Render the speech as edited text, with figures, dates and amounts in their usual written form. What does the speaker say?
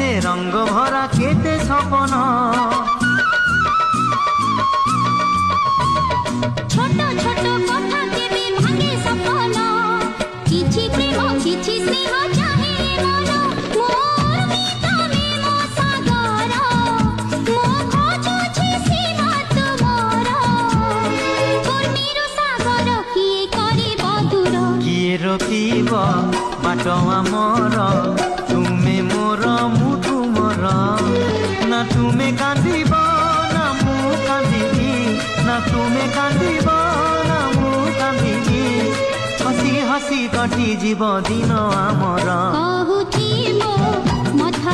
মনে রঙ্গ ভরা কেতে সপন ছোট ছোট কথা কেবে ভাঙে সপন কিছু প্রেম কিছু স্নেহ চাহে মন মোর ভিতরে মো সাগর মো খোঁজুছি সীমা তোমার কর্মীর সাগর কিয়ে করিব দূর কিয়ে রকিব বাট আমার তুমি মোর মু তুমর না তুমি কান্দিব না মু কান্দিবি না তুমি কান্দিব না মু কান্দিবি হসি হসি কটি জীব দিন আমার কহুছি মো মথা